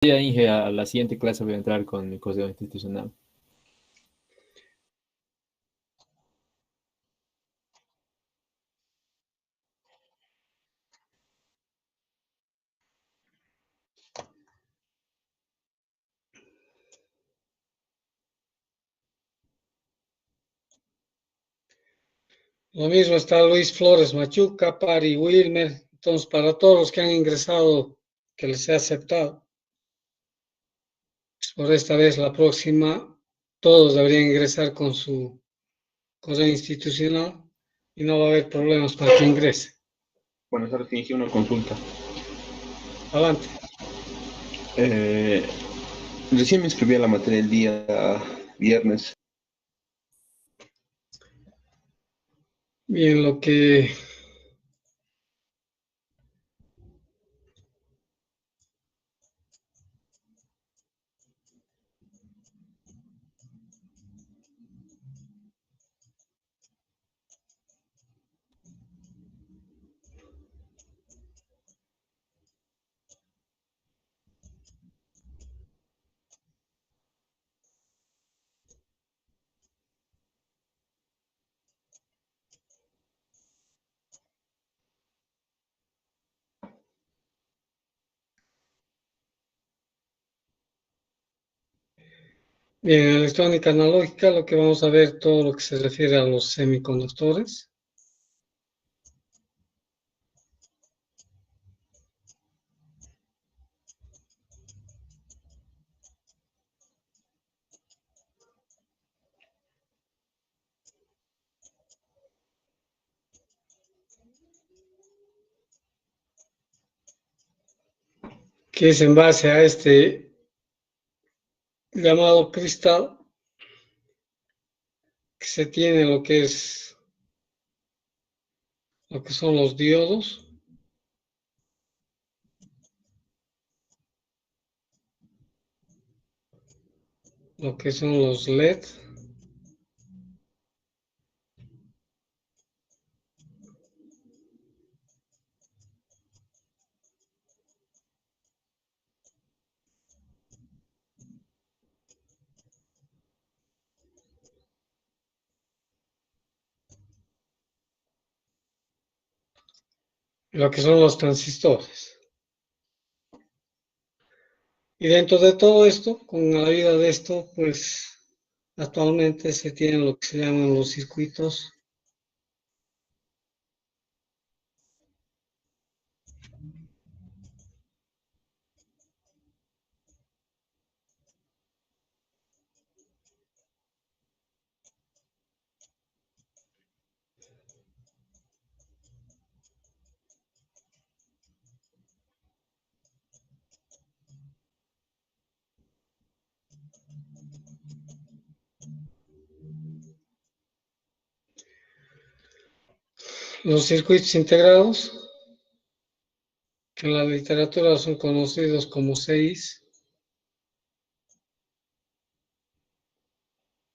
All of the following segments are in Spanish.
Ya, Inge, a la siguiente clase voy a entrar con mi correo institucional. Lo mismo está Luis Flores Machuca, Pari Wilmer. Entonces, para todos los que han ingresado, que les he aceptado, pues por esta vez, la próxima, todos deberían ingresar con su correo institucional y no va a haber problemas para que ingrese. Buenas tardes, inicio una consulta. Adelante. Eh, Recién me inscribí a la materia el día viernes. Bien, lo que bien, en electrónica analógica, lo que vamos a ver todo lo que se refiere a los semiconductores. Que es en base a este llamado cristal, que se tiene lo que son los diodos, lo que son los LED, lo que son los transistores. Y dentro de todo esto, con la ayuda de esto, pues actualmente se tienen lo que se llaman los circuitos. Los circuitos integrados, que en la literatura son conocidos como CIs,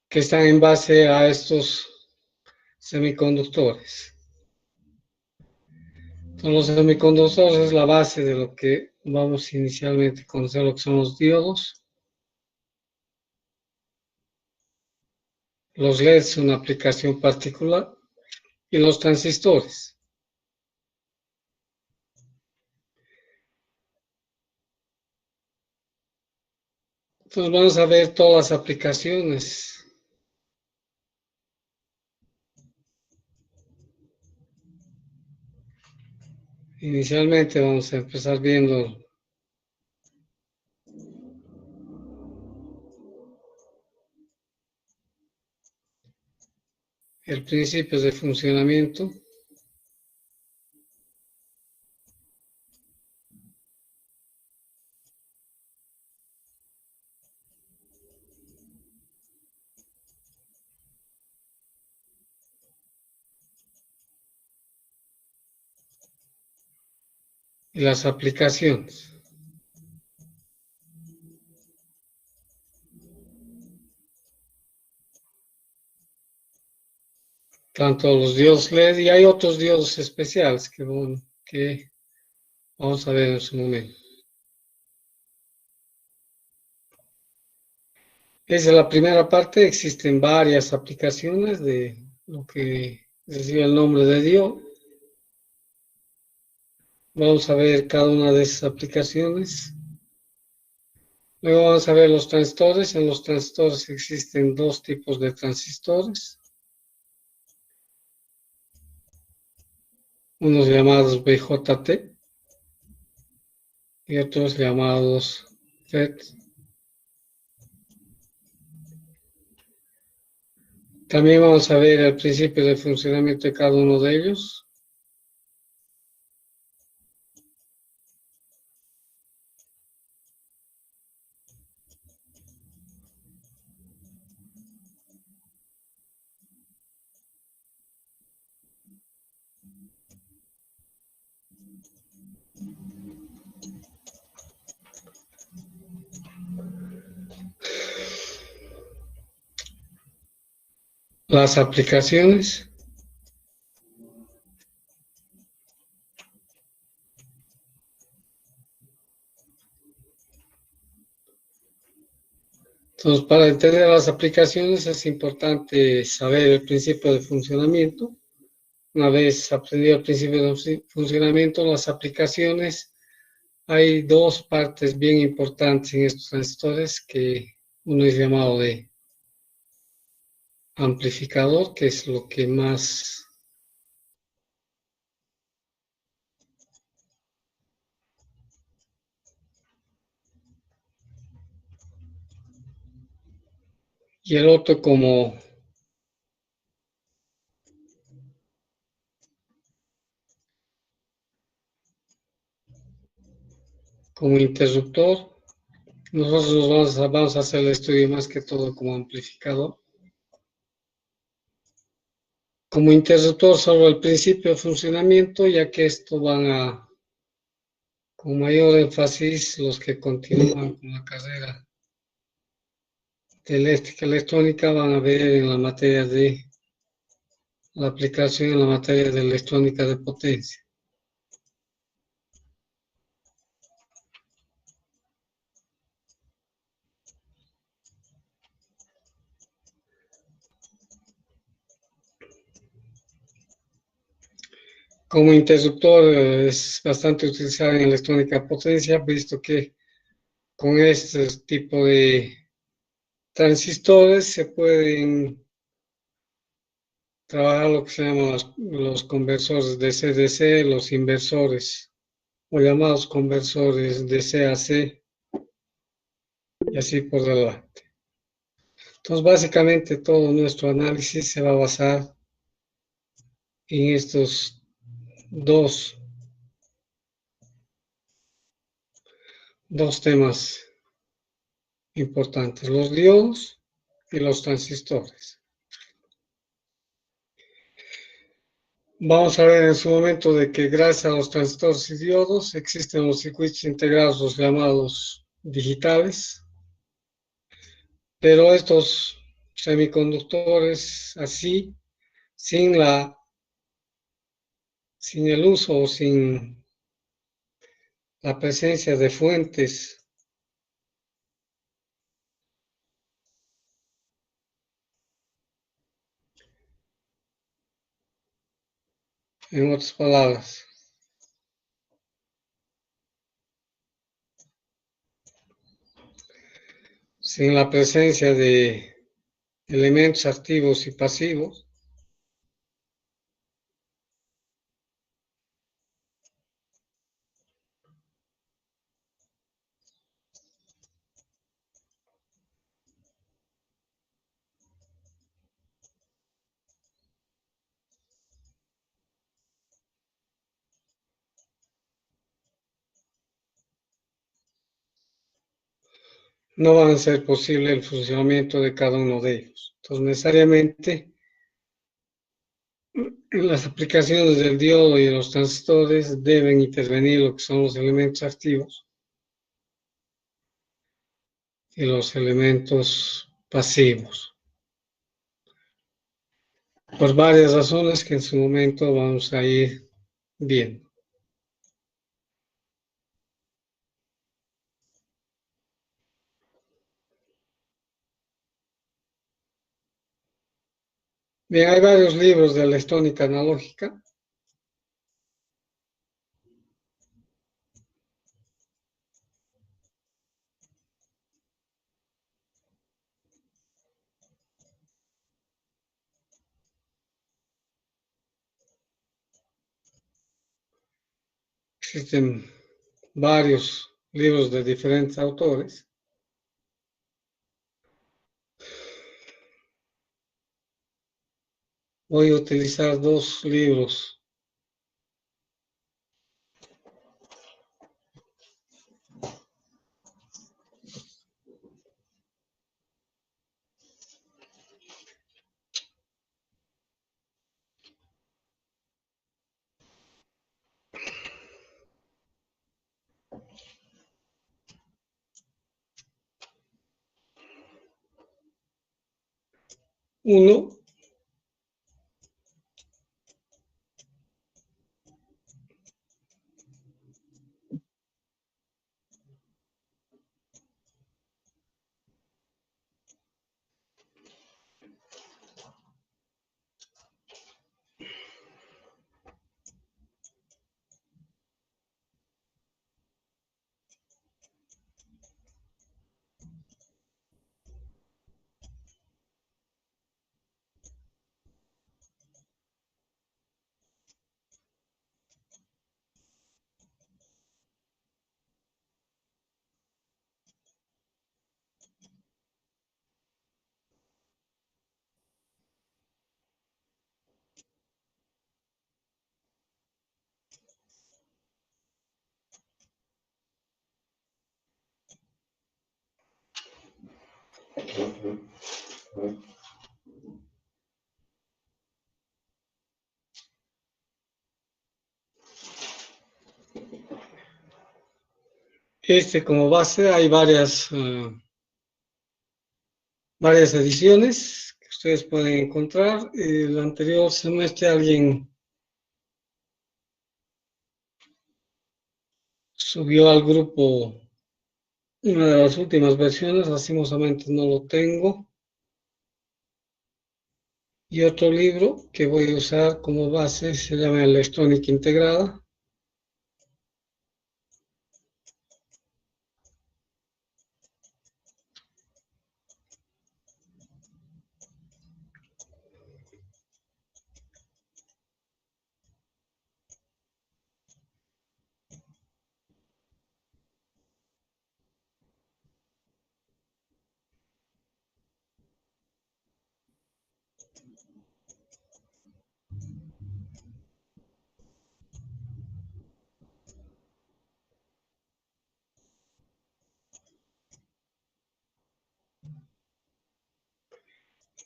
que están en base a estos semiconductores. Entonces, los semiconductores es la base de lo que vamos inicialmente a conocer, lo que son los diodos. Los LEDs son una aplicación particular y los transistores. Entonces vamos a ver todas las aplicaciones. Inicialmente vamos a empezar viendo el principio de funcionamiento. Y las aplicaciones. Tanto los diodos LED y hay otros diodos especiales que vamos a ver en su momento. Esa es la primera parte. Existen varias aplicaciones de lo que recibe el nombre de Dios. Vamos a ver cada una de esas aplicaciones. Luego vamos a ver los transistores. En los transistores existen dos tipos de transistores. Unos llamados BJT y otros llamados FET. También vamos a ver el principio de funcionamiento de cada uno de ellos. Las aplicaciones. Entonces, para entender las aplicaciones es importante saber el principio de funcionamiento. Una vez aprendido el principio de funcionamiento, las aplicaciones, hay dos partes bien importantes en estos transistores, que uno es llamado de amplificador, que es lo que más y el otro como interruptor. Nosotros vamos a hacer el estudio más que todo como amplificador. Como interruptor solo el principio de funcionamiento, ya que esto van a, con mayor énfasis, los que continúan con la carrera de eléctrica electrónica van a ver en la materia de la aplicación en la materia de electrónica de potencia. Como interruptor es bastante utilizado en electrónica de potencia, visto que con este tipo de transistores se pueden trabajar lo que se llaman los conversores DC-DC, los inversores o llamados conversores DC-AC y así por delante. Entonces, básicamente todo nuestro análisis se va a basar en estos dos temas importantes, los diodos y los transistores. Vamos a ver en su momento de que gracias a los transistores y diodos existen los circuitos integrados, los llamados digitales, pero estos semiconductores así, sin el uso o sin la presencia de fuentes, en otras palabras, sin la presencia de elementos activos y pasivos, no va a ser posible el funcionamiento de cada uno de ellos. Entonces, necesariamente, en las aplicaciones del diodo y de los transistores deben intervenir lo que son los elementos activos y los elementos pasivos, por varias razones que en su momento vamos a ir viendo. Bien, hay varios libros de la estónica analógica. Existen varios libros de diferentes autores. Voy a utilizar dos libros. Uno, como base hay varias ediciones que ustedes pueden encontrar. El anterior semestre alguien subió al grupo una de las últimas versiones, lastimosamente no lo tengo. Y otro libro que voy a usar como base se llama Electrónica Integrada.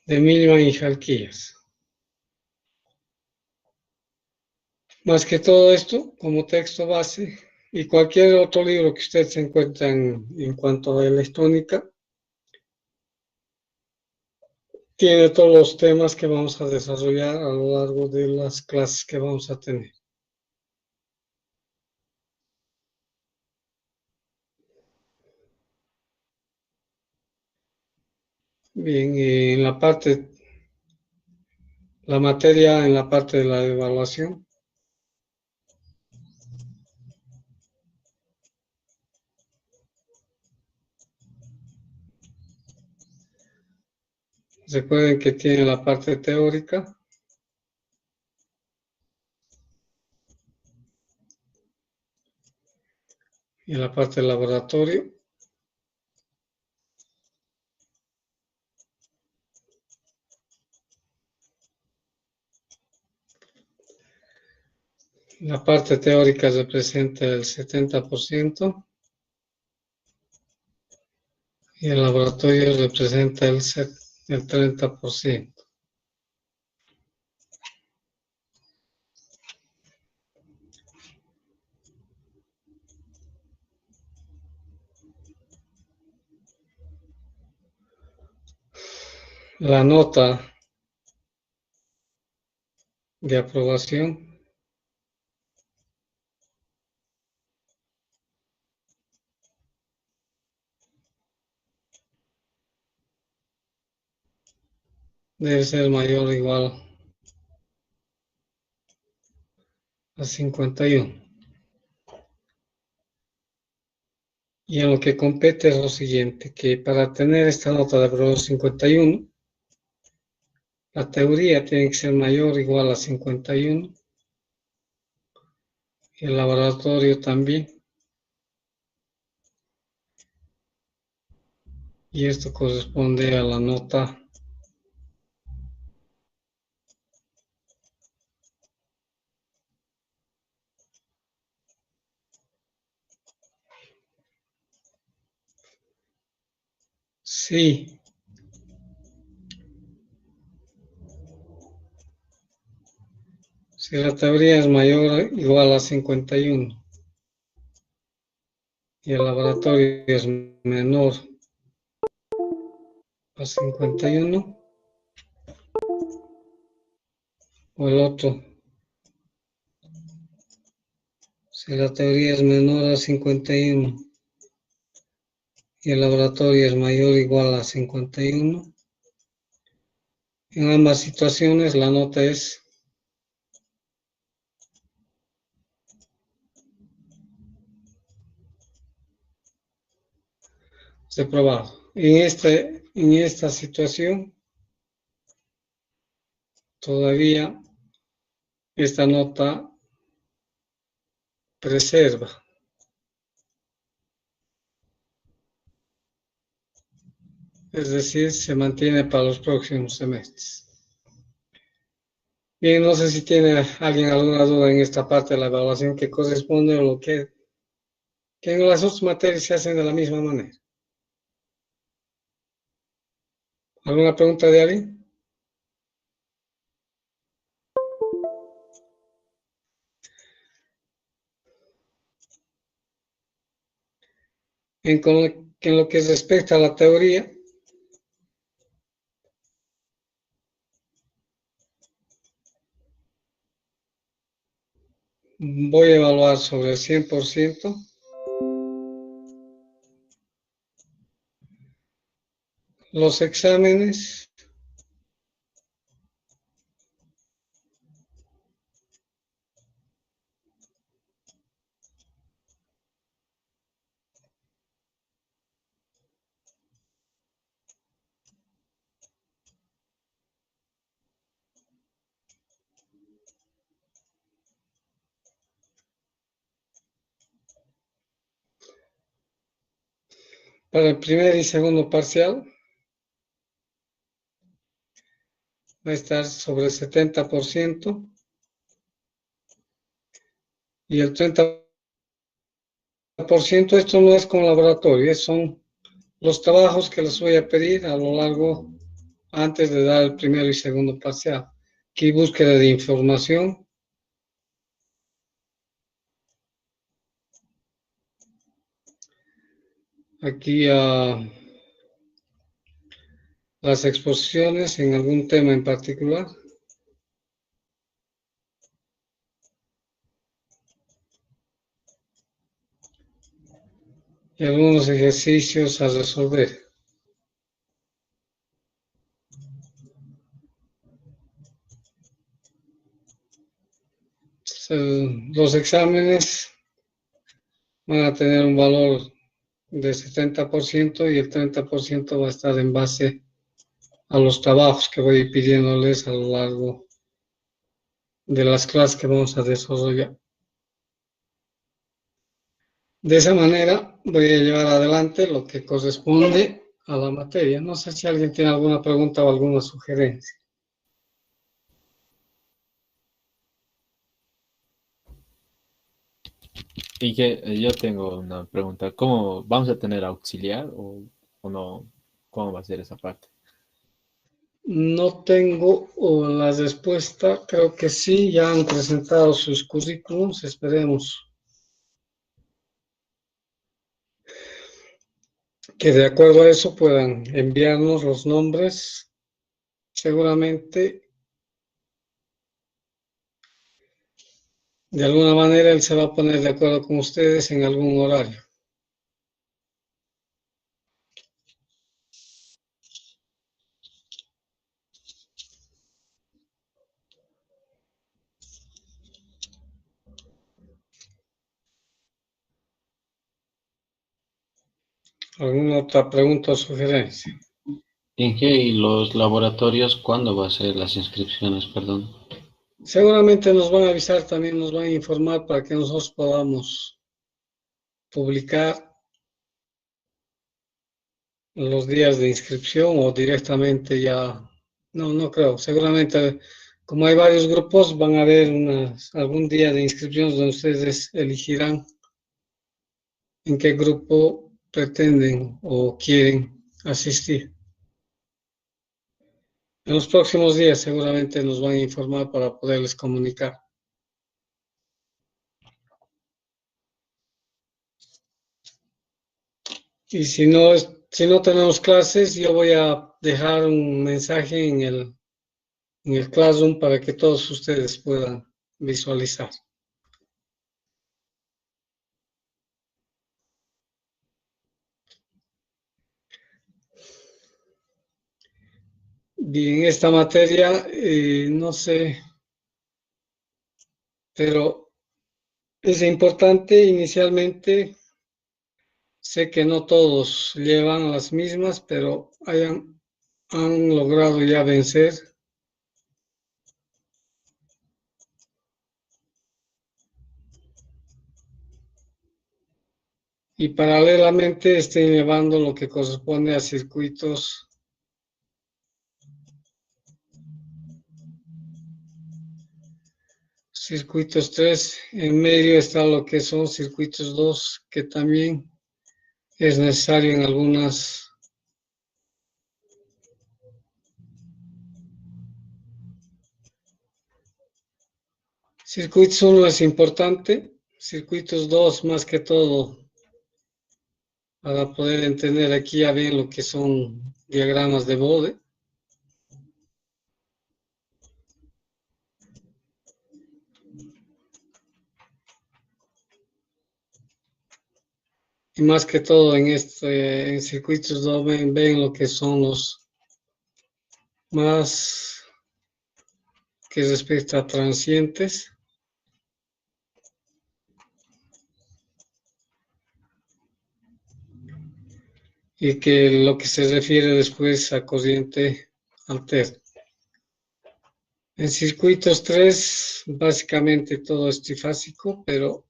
De Milman y Jalquías. Más que todo esto, como texto base, y cualquier otro libro que ustedes se encuentren en cuanto a electrónica, tiene todos los temas que vamos a desarrollar a lo largo de las clases que vamos a tener. Bien, en la materia en la parte de la evaluación. Recuerden que tiene la parte teórica y la parte del laboratorio. La parte teórica representa el 70% y el laboratorio representa el 30%. La nota de aprobación debe ser mayor o igual a 51. Y en lo que compete es lo siguiente, que para tener esta nota de aprobación 51, la teoría tiene que ser mayor o igual a 51, y el laboratorio también. Y esto corresponde a la nota sí. Si la teoría es mayor o igual a 51 y el laboratorio es menor a 51, o el otro, si la teoría es menor a 51 y el laboratorio es mayor o igual a 51, en ambas situaciones la nota es reprobado. En esta situación, todavía esta nota preserva. Es decir, se mantiene para los próximos semestres. Bien, no sé si tiene alguien alguna duda en esta parte de la evaluación que corresponde o lo que en las otras materias se hacen de la misma manera. ¿Alguna pregunta de alguien? En lo que respecta a la teoría, voy a evaluar sobre el 100% los exámenes para el primer y segundo parcial. Va a estar sobre el 70% y el 30%, esto no es con laboratorio, son los trabajos que les voy a pedir a lo largo, antes de dar el primero y segundo parcial. Aquí búsqueda de información. Aquí las exposiciones en algún tema en particular. Y algunos ejercicios a resolver. Los exámenes van a tener un valor de 70% y el 30% va a estar en base a los trabajos que voy pidiéndoles a lo largo de las clases que vamos a desarrollar. De esa manera voy a llevar adelante lo que corresponde a la materia. No sé si alguien tiene alguna pregunta o alguna sugerencia. Y que yo tengo una pregunta, ¿cómo vamos a tener auxiliar o no? ¿Cómo va a ser esa parte? No tengo la respuesta, creo que sí, ya han presentado sus currículums, esperemos que de acuerdo a eso puedan enviarnos los nombres. Seguramente, de alguna manera, él se va a poner de acuerdo con ustedes en algún horario. ¿Alguna otra pregunta o sugerencia? Inge, ¿y los laboratorios cuándo va a ser las inscripciones, perdón? Seguramente nos van a avisar, también nos van a informar para que nosotros podamos publicar los días de inscripción o directamente ya, no creo, seguramente como hay varios grupos van a haber algún día de inscripción donde ustedes elegirán en qué grupo pretenden o quieren asistir. En los próximos días seguramente nos van a informar para poderles comunicar. Y si no tenemos clases, yo voy a dejar un mensaje en el Classroom para que todos ustedes puedan visualizar. Bien, esta materia, no sé, pero es importante inicialmente. Sé que no todos llevan las mismas, pero han logrado ya vencer. Y paralelamente estén llevando lo que corresponde a circuitos. Circuitos 3, en medio está lo que son circuitos 2, que también es necesario en algunas. Circuitos 1 es importante, circuitos 2 más que todo, para poder entender aquí ya bien lo que son diagramas de Bode. Y más que todo en circuitos 2 ven lo que son los más que respecta a transientes. Y que lo que se refiere después a corriente alterna. En circuitos 3, básicamente todo es trifásico, pero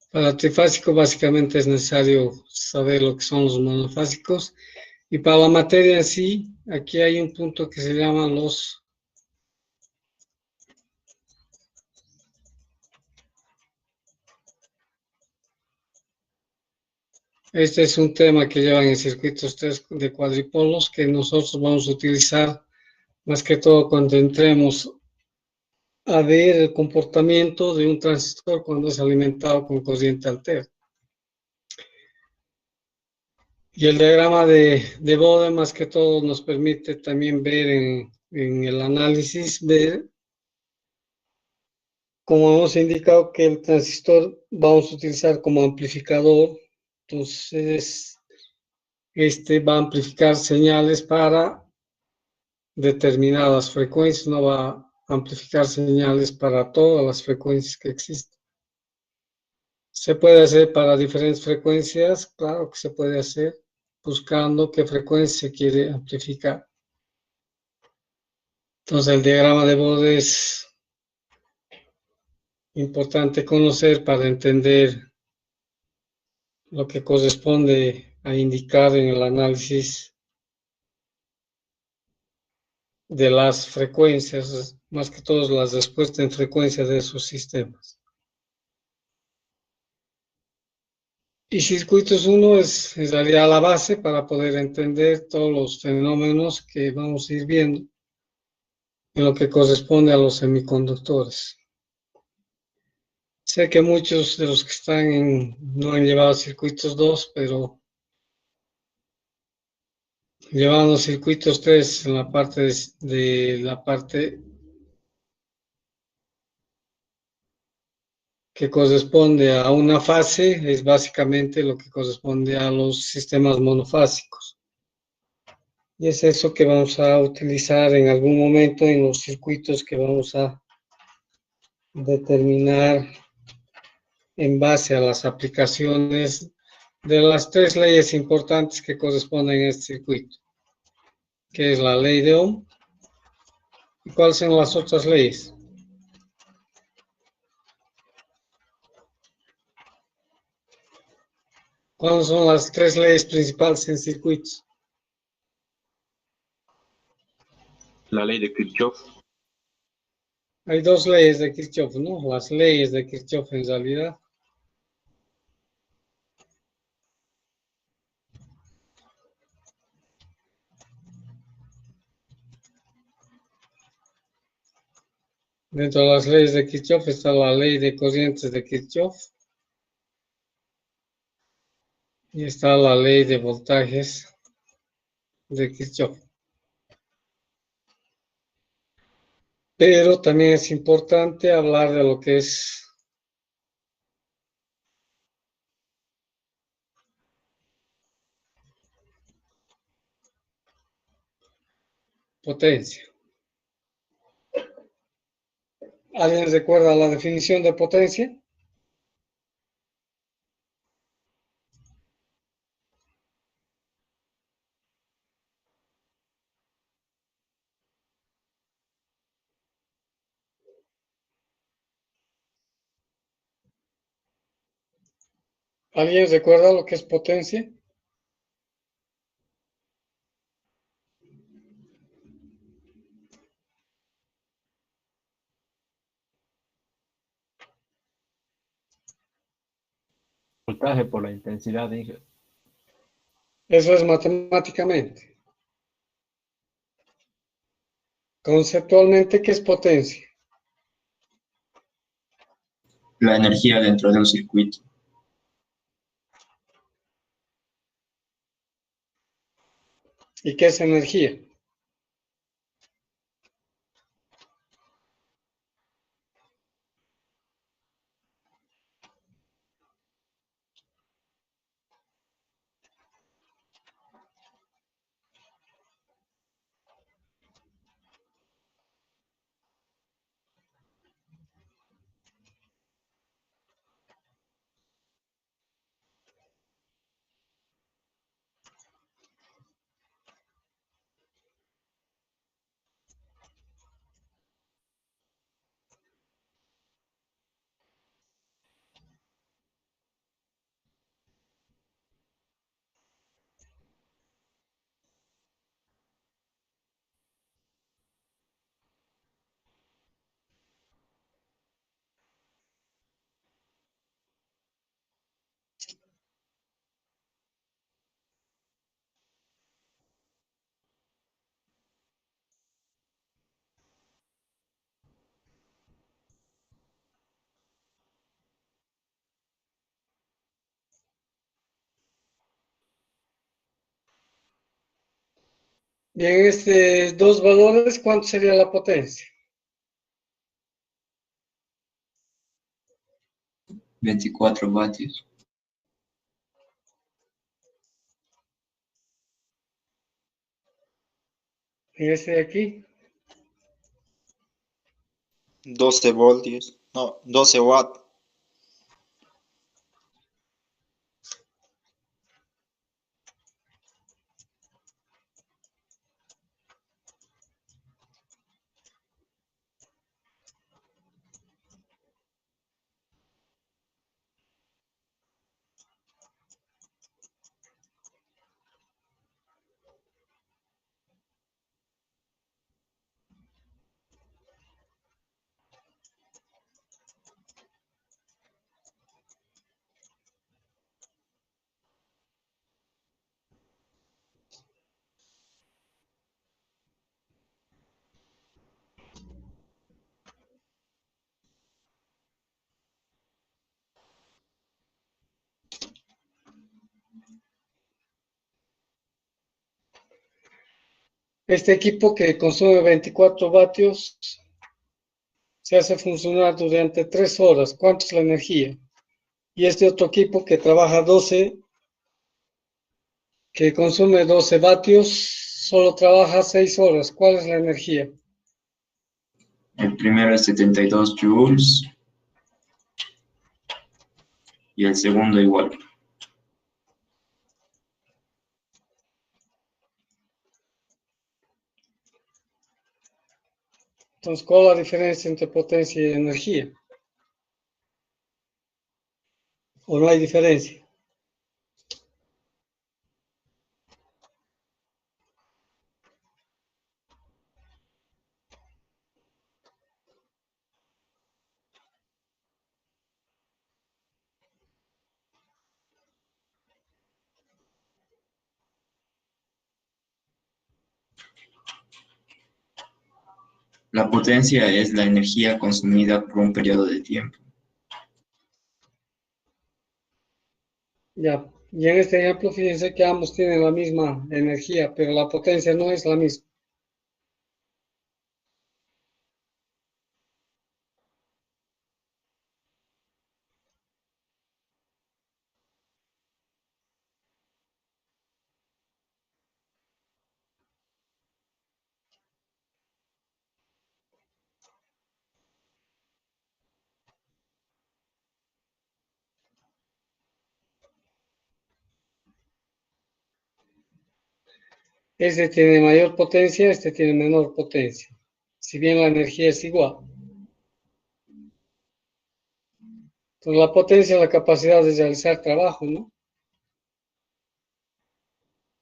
para trifásico básicamente es necesario saber lo que son los monofásicos. Y para la materia en sí, aquí hay un punto que se llama los. Este es un tema que llevan en circuitos 3 de cuadripolos que nosotros vamos a utilizar más que todo cuando entremos a ver el comportamiento de un transistor cuando es alimentado con corriente alterna. Y el diagrama de Bode más que todo nos permite también ver en el análisis, ver, como hemos indicado que el transistor vamos a utilizar como amplificador, entonces este va a amplificar señales para determinadas frecuencias, no va a amplificar señales para todas las frecuencias que existen. ¿Se puede hacer para diferentes frecuencias? Claro que se puede hacer, buscando qué frecuencia se quiere amplificar. Entonces el diagrama de Bode es importante conocer para entender lo que corresponde a indicar en el análisis de las frecuencias, más que todo las respuestas en frecuencia de esos sistemas. Y circuitos 1 es en realidad la base para poder entender todos los fenómenos que vamos a ir viendo en lo que corresponde a los semiconductores. Sé que muchos de los que están no han llevado circuitos 2, pero llevando circuitos 3 en la parte de la parte que corresponde a una fase, es básicamente lo que corresponde a los sistemas monofásicos. Y es eso que vamos a utilizar en algún momento en los circuitos que vamos a determinar en base a las aplicaciones de las tres leyes importantes que corresponden a este circuito, que es la ley de Ohm. ¿Y cuáles son las otras leyes? ¿Cuáles son las tres leyes principales en circuitos? La ley de Kirchhoff. Hay dos leyes de Kirchhoff, ¿no? Las leyes de Kirchhoff en realidad. Dentro de las leyes de Kirchhoff está la ley de corrientes de Kirchhoff y está la ley de voltajes de Kirchhoff. Pero también es importante hablar de lo que es potencia. ¿Alguien recuerda la definición de potencia? ¿Alguien recuerda lo que es potencia? Voltaje por la intensidad, dije. Eso es matemáticamente. Conceptualmente, ¿qué es potencia? La energía dentro de un circuito. ¿Y qué es energía? Bien, estos dos valores, ¿cuánto sería la potencia? 24 vatios. En este de aquí, 12 voltios, no, 12 watts. este equipo que consume 24 vatios se hace funcionar durante 3 horas. ¿Cuánto es la energía? Y este otro equipo que trabaja 12, que consume 12 vatios, solo trabaja 6 horas. ¿Cuál es la energía? El primero es 72 joules. y el segundo igual. Entonces, ¿cuál es la diferencia entre potencia y energía? ¿O no hay diferencia? La potencia es la energía consumida por un periodo de tiempo. Ya. Y en este ejemplo, fíjense que ambos tienen la misma energía, pero la potencia no es la misma. Este tiene mayor potencia, este tiene menor potencia. Si bien la energía es igual. Entonces, la potencia es la capacidad de realizar trabajo, ¿no?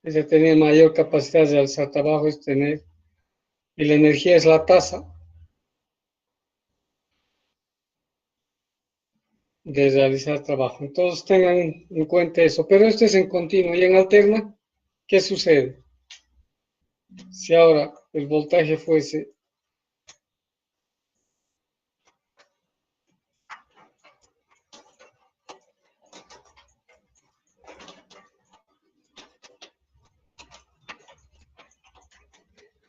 Este tiene mayor capacidad de realizar trabajo, es tener. Y la energía es la tasa de realizar trabajo. Entonces, tengan en cuenta eso. Pero esto es en continuo y en alterna, ¿qué sucede? Si ahora el voltaje fuese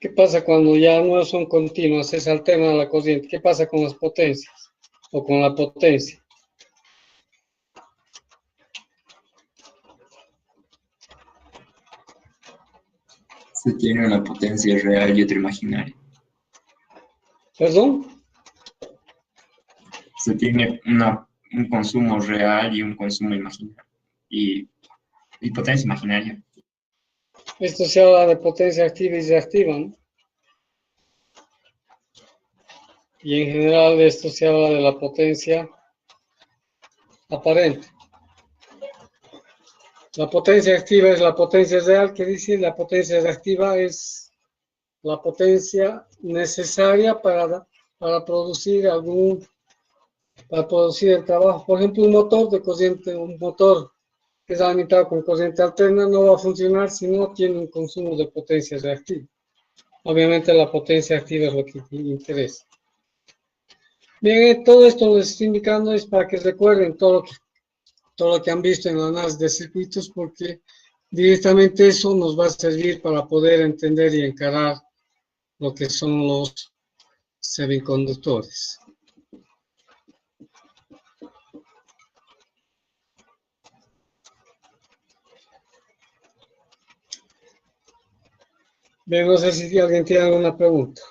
¿qué pasa cuando ya no son continuas, se alterna la corriente? ¿Qué pasa con las potencias o con la potencia? Se tiene una potencia real y otra imaginaria. ¿Perdón? Se tiene un consumo real y un consumo imaginario. Y potencia imaginaria. Esto se habla de potencia activa y reactiva, ¿no? Y en general de esto se habla de la potencia aparente. La potencia activa es la potencia real que dice, la potencia reactiva es la potencia necesaria para producir para producir el trabajo. Por ejemplo, un motor de corriente, un motor que es alimentado con corriente alterna no va a funcionar si no tiene un consumo de potencia reactiva. Obviamente la potencia activa es lo que interesa. Bien, todo esto les estoy indicando es para que recuerden todo lo que han visto en el análisis de circuitos, porque directamente eso nos va a servir para poder entender y encarar lo que son los semiconductores. Bien, no sé si alguien tiene alguna pregunta.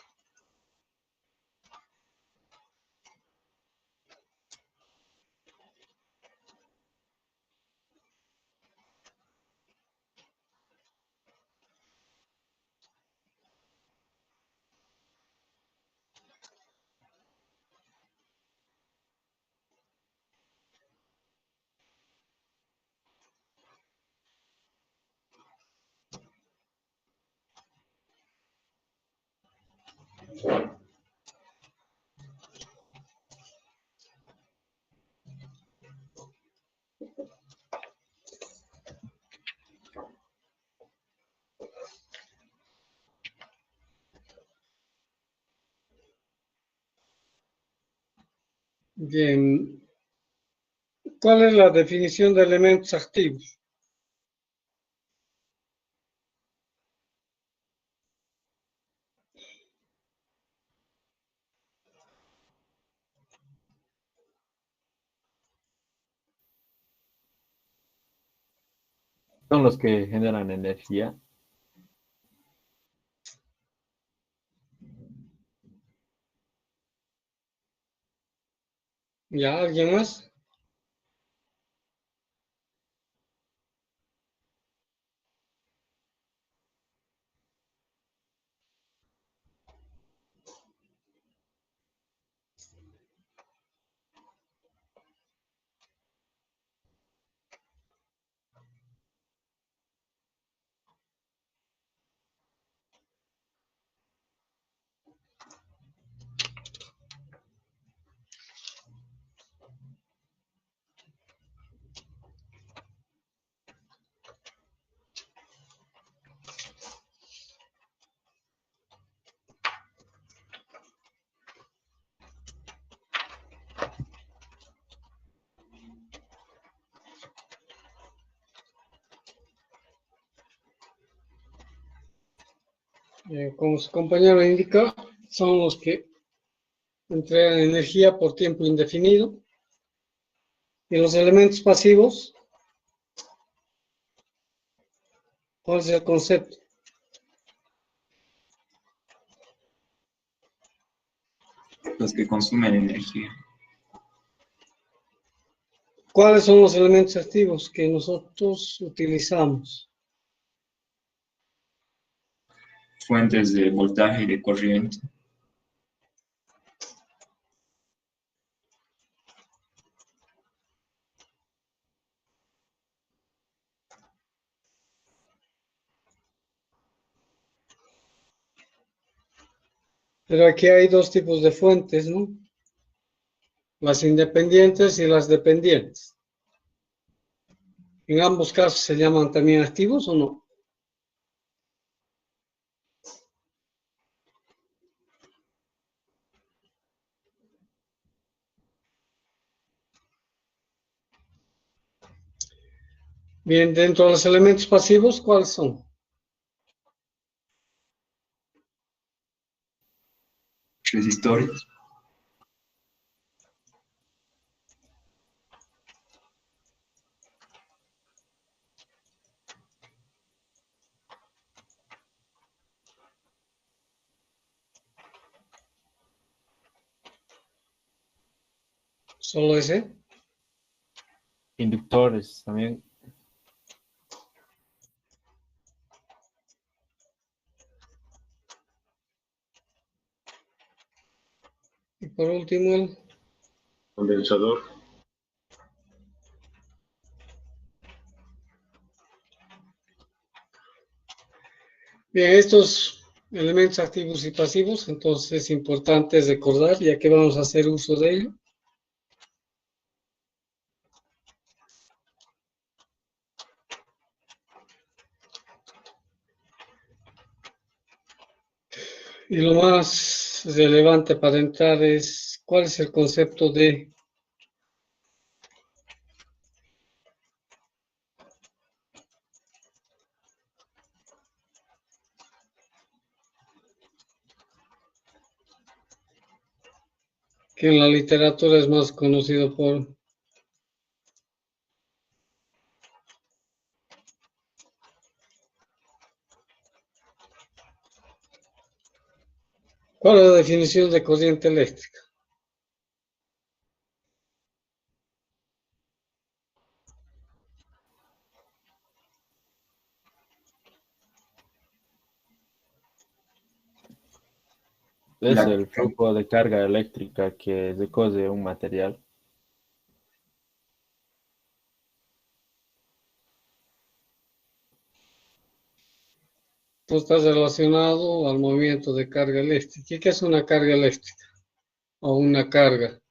Bien, ¿cuál es la definición de elementos activos? Son los que generan energía. ¿Ya alguien más? Como su compañero indica, son los que entregan energía por tiempo indefinido. Y los elementos pasivos, ¿cuál es el concepto? Los que consumen energía. ¿Cuáles son los elementos activos que nosotros utilizamos? Fuentes de voltaje y de corriente. Pero aquí hay dos tipos de fuentes, ¿no? Las independientes y las dependientes. En ambos casos se llaman también activos o no. Bien, dentro de los elementos pasivos, ¿cuáles son? Resistores. Solo ese. Inductores también. Y por último, el Condensador. bien, estos elementos activos y pasivos, entonces es importante recordar, ya que vamos a hacer uso de ello. Y lo más relevante para entrar es, ¿cuál es el concepto de que en la literatura es más conocido por ¿cuál es la definición de corriente eléctrica? Es La, el flujo de carga eléctrica que recorre un material. Esto está relacionado al movimiento de carga eléctrica. ¿Y qué es una carga eléctrica? O una carga.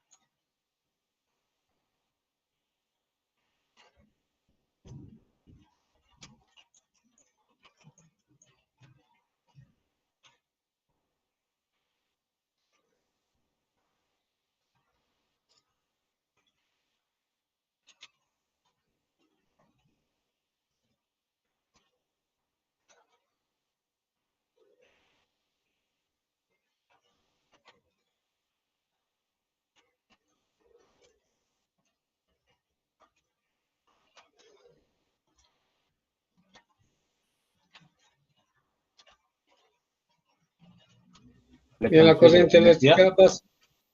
Le Bien, la transfiere corriente energía. eléctrica,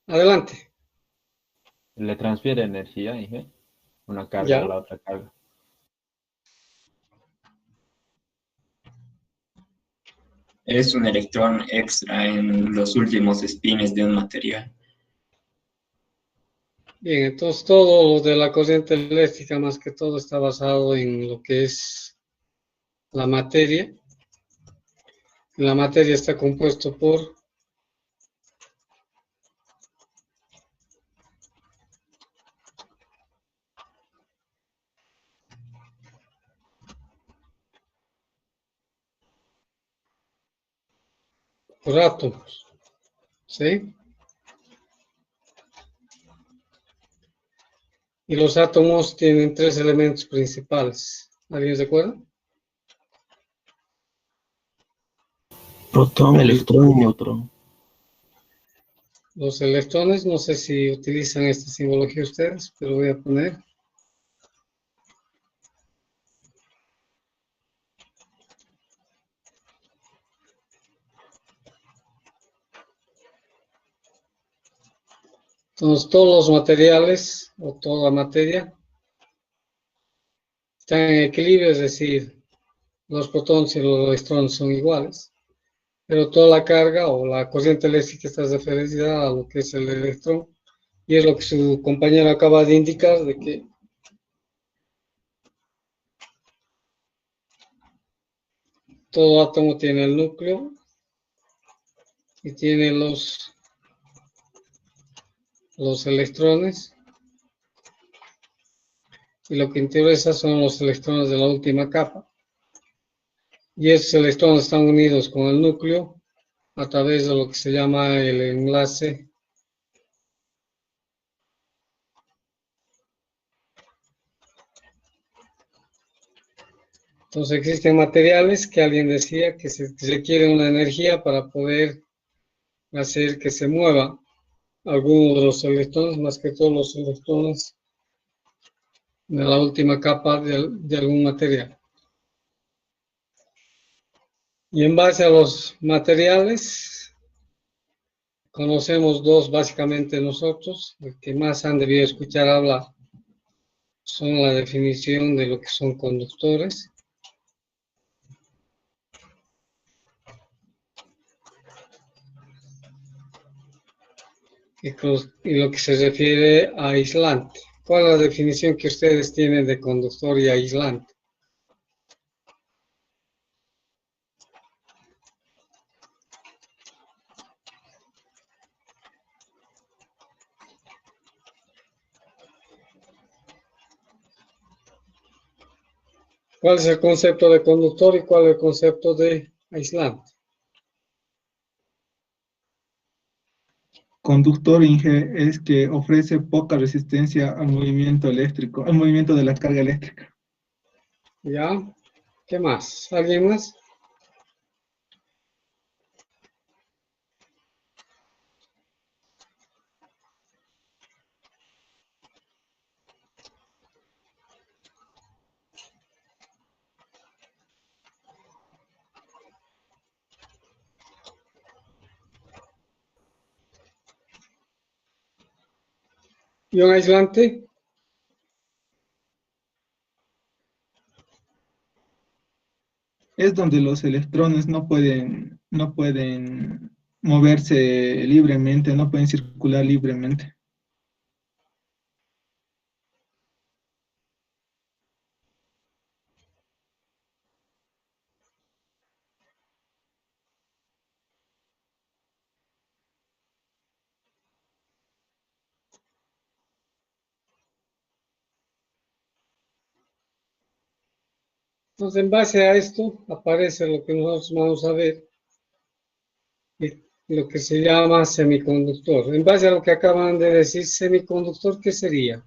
adelante. Le transfiere energía, dije, una carga a Ya. la otra carga. es un electrón extra en los últimos espines de un material. Bien, entonces todo lo de la corriente eléctrica, más que todo, está basado en lo que es la materia. La materia está compuesto por átomos, ¿sí? Y los átomos tienen tres elementos principales. ¿Alguien se acuerda? Protón, electrón y neutrón. Los electrones, no sé si utilizan esta simbología ustedes, pero voy a poner. Entonces, todos los materiales o toda materia están en equilibrio, es decir, los protones y los electrones son iguales, pero toda la carga o la corriente eléctrica está referida a lo que es el electrón, y es lo que su compañero acaba de indicar, de que todo átomo tiene el núcleo y tiene los electrones, y lo que interesa son los electrones de la última capa. Y esos electrones están unidos con el núcleo a través de lo que se llama el enlace Entonces existen materiales que alguien decía que se requiere una energía para poder hacer que se mueva algunos de los electrones, más que todos los electrones de la última capa de algún material. Y en base a los materiales, conocemos dos básicamente nosotros, el que más han debido escuchar hablar son la definición de lo que son conductores. Y lo que se refiere a aislante. ¿Cuál es la definición que ustedes tienen de conductor y aislante? ¿Cuál es el concepto de conductor y cuál es el concepto de aislante? Conductor, Inge, es que ofrece poca resistencia al movimiento eléctrico, al movimiento de la carga eléctrica. ¿Ya? ¿Qué más? ¿Alguien más? ¿Y un aislante? Es donde los electrones no pueden moverse libremente, no pueden circular libremente. Entonces, en base a esto, aparece lo que nosotros vamos a ver, lo que se llama semiconductor. En base a lo que acaban de decir, semiconductor, ¿qué sería?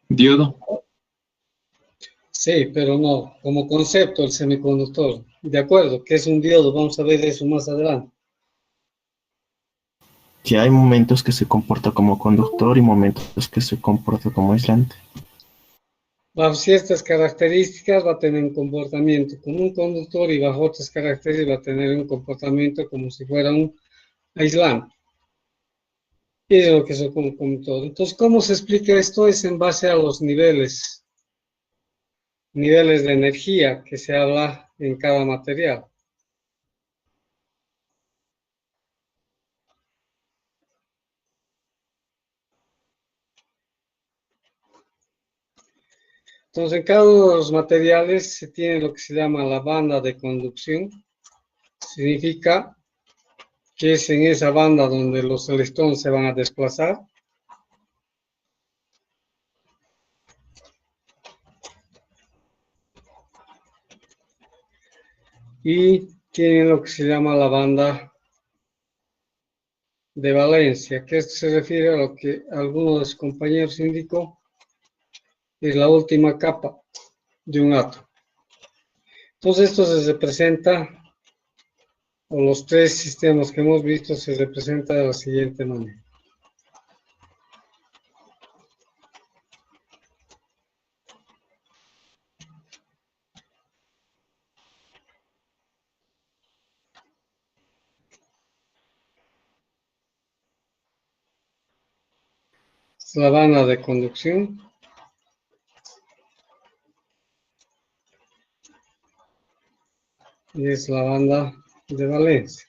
Diodo. Sí, pero no, como concepto el semiconductor. De acuerdo, que es un diodo, vamos a ver eso más adelante. Que hay momentos que se comporta como conductor y momentos que se comporta como aislante. Bajo ciertas características va a tener un comportamiento como un conductor y bajo otras características va a tener un comportamiento como si fuera un aislante. Y es lo que es el conductor. Entonces, ¿cómo se explica esto? Es en base a los niveles de energía que se habla en cada material. Entonces, en cada uno de los materiales se tiene lo que se llama la banda de conducción. Significa que es en esa banda donde los electrones se van a desplazar. y tienen lo que se llama la banda de valencia, que esto se refiere a lo que alguno de sus compañeros indicó, es la última capa de un átomo. Entonces esto se representa, o los tres sistemas que hemos visto se representa de la siguiente manera. Es la banda de conducción. Y es la banda de valencia.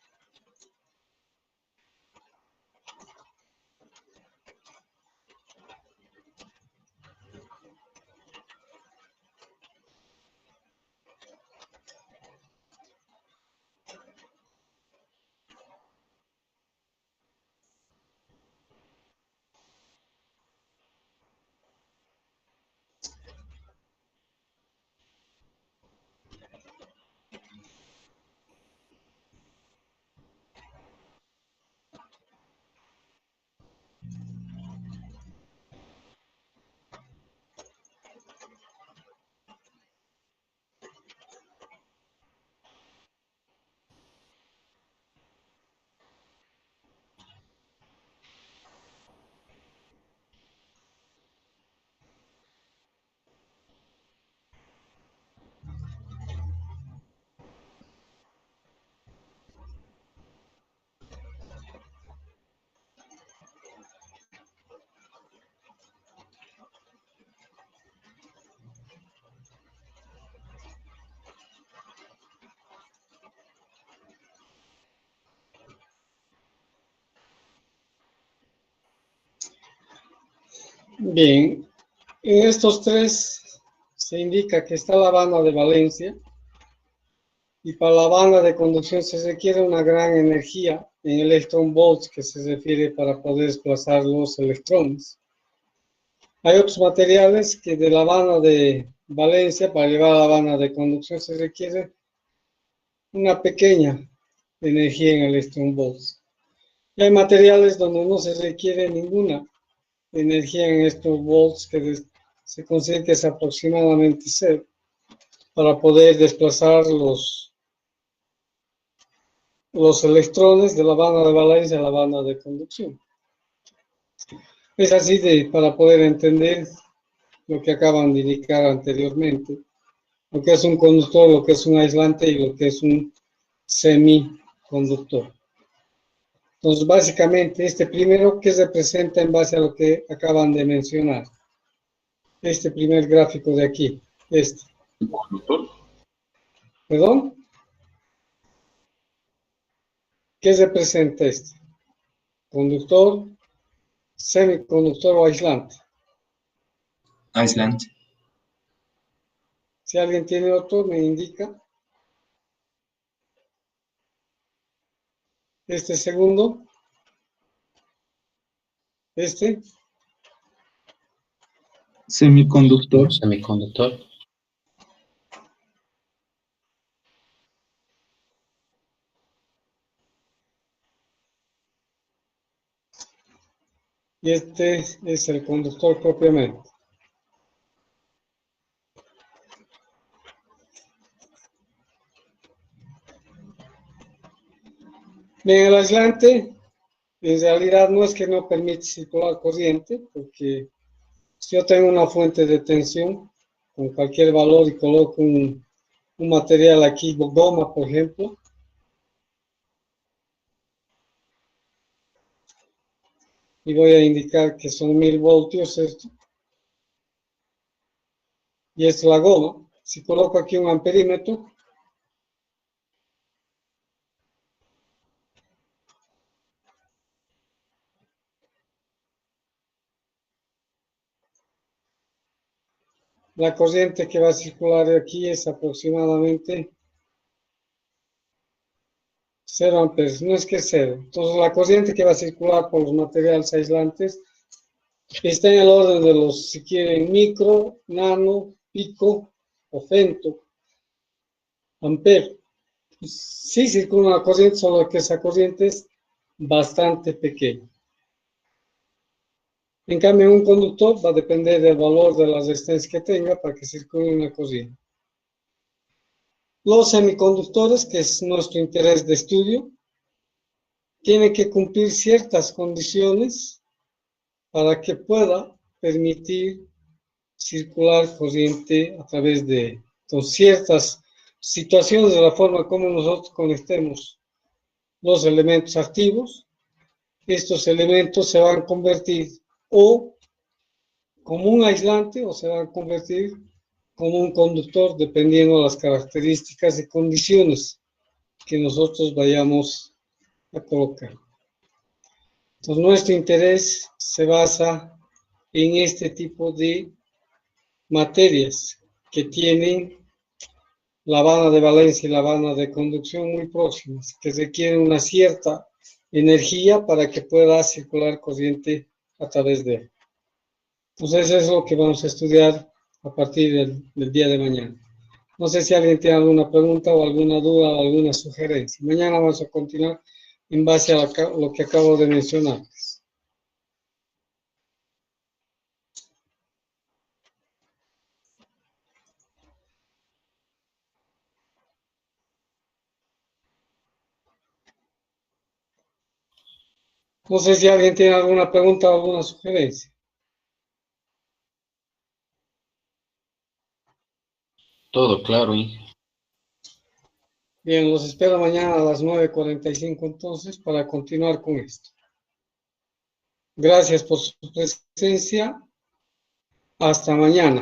Bien, en estos tres se indica que está la banda de valencia y para la banda de conducción se requiere una gran energía en electron volts que se refiere para poder desplazar los electrones. Hay otros materiales que de la banda de valencia para llevar a la banda de conducción se requiere una pequeña energía en electron volts. Y hay materiales donde no se requiere ninguna energía en estos volts que se considera que es aproximadamente cero para poder desplazar los electrones de la banda de valencia a la banda de conducción. Es así para poder entender lo que acaban de indicar anteriormente, lo que es un conductor, lo que es un aislante y lo que es un semiconductor. Entonces, básicamente, este primero, ¿qué representa en base a lo que acaban de mencionar? Este primer gráfico de aquí, este. ¿Conductor? ¿Perdón? ¿Qué representa este? ¿Conductor, semiconductor o aislante? Aislante. Si alguien tiene otro, me indica. Este segundo. Este. Semiconductor. Semiconductor. Y este es el conductor propiamente. Bien, el aislante en realidad no es que no permite circular corriente, porque si yo tengo una fuente de tensión con cualquier valor y coloco un material aquí, goma por ejemplo, y voy a indicar que son 1000 voltios esto, y esta es la goma. Si coloco aquí un amperímetro, la corriente que va a circular aquí es aproximadamente 0 amperes, no es que es 0. Entonces la corriente que va a circular por los materiales aislantes está en el orden de los, si quieren, micro, nano, pico o femto, ampere. Sí circula una corriente, solo que esa corriente es bastante pequeña. En cambio, un conductor va a depender del valor de la resistencia que tenga para que circule una corriente. Los semiconductores, que es nuestro interés de estudio, tienen que cumplir ciertas condiciones para que pueda permitir circular corriente a través de ciertas situaciones de la forma como nosotros conectemos los elementos activos. Estos elementos se van a convertir o como un aislante o se van a convertir como un conductor dependiendo de las características y condiciones que nosotros vayamos a colocar. Entonces nuestro interés se basa en este tipo de materias que tienen la vana de valencia y la vana de conducción muy próximas, que requieren una cierta energía para que pueda circular corriente a través de él. Entonces eso es lo que vamos a estudiar a partir del día de mañana. No sé si alguien tiene alguna pregunta o alguna duda o alguna sugerencia. Mañana vamos a continuar en base a lo que acabo de mencionarles. No sé si alguien tiene alguna pregunta o alguna sugerencia. Todo claro, Inge. Bien, los espero mañana a las 9:45 entonces para continuar con esto. Gracias por su presencia. Hasta mañana.